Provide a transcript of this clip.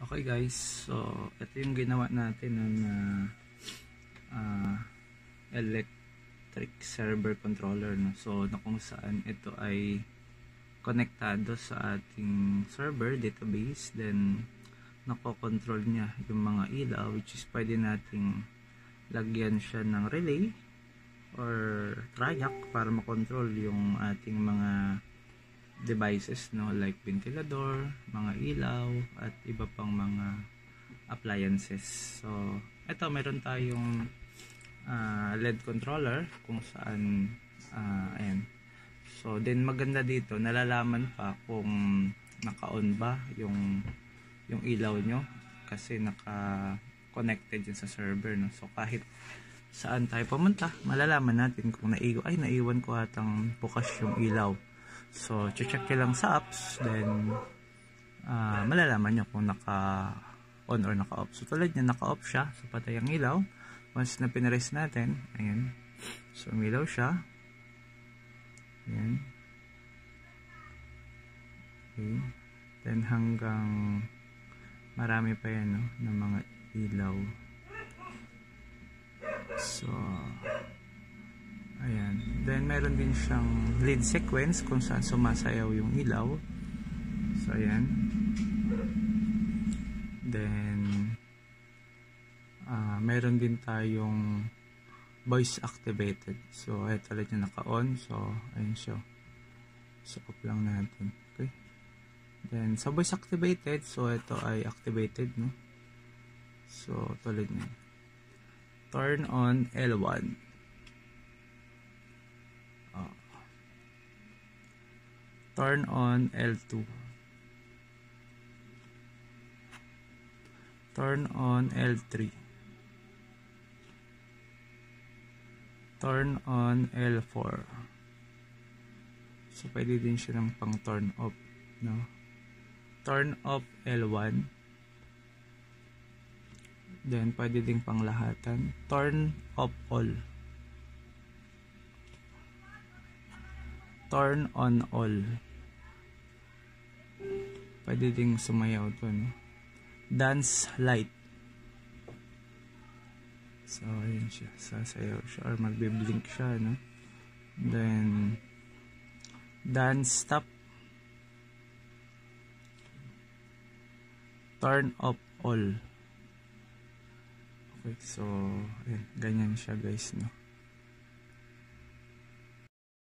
Okay guys, so ito yung ginawa natin na electric server controller, no? So na kung saan ito ay konektado sa ating server database, then nakokontrol niya yung mga ilaw, which is pwede nating lagyan siya ng relay or triac para makontrol yung ating mga devices, no, like ventilador, mga ilaw at iba pang mga appliances. So ito, meron tayong LED controller kung saan ayan. So then maganda dito, nalalaman pa kung naka-on ba yung ilaw nyo kasi naka-connected yun sa server, no? So kahit saan tayo pumunta, malalaman natin kung naiwan ko atang bukas yung ilaw. So check nyo lang sa apps, then malalaman nyo kung naka-on or naka-off. So tulad niya, naka-off siya, so patay ang ilaw. Once na pinarest natin, ayan, so umilaw siya. Ayan. Okay. Then hanggang marami pa yan, no, ng mga ilaw. So ayan. Then meron din siyang lead sequence kung saan sumasayaw yung ilaw. So ayan. Then meron din tayong voice activated. So ito ulit yung naka-on. So ayun siya. So off lang natin. Okay. Then sa voice activated, so ito ay activated, no. So tulad niya. Turn on L1. Turn on L2. Turn on L3. Turn on L4. So pwede din siya ng pang turn off, no? Turn off L1. Then pwede din pang lahatan. Turn off all. Turn on all. Pwede ding sumayaw to, no? Dance light. So ayun siya, sasayaw siya or magbe-blink siya, no? Then dance stop. Turn off all. Okay, so ayan, ganyan siya guys, no?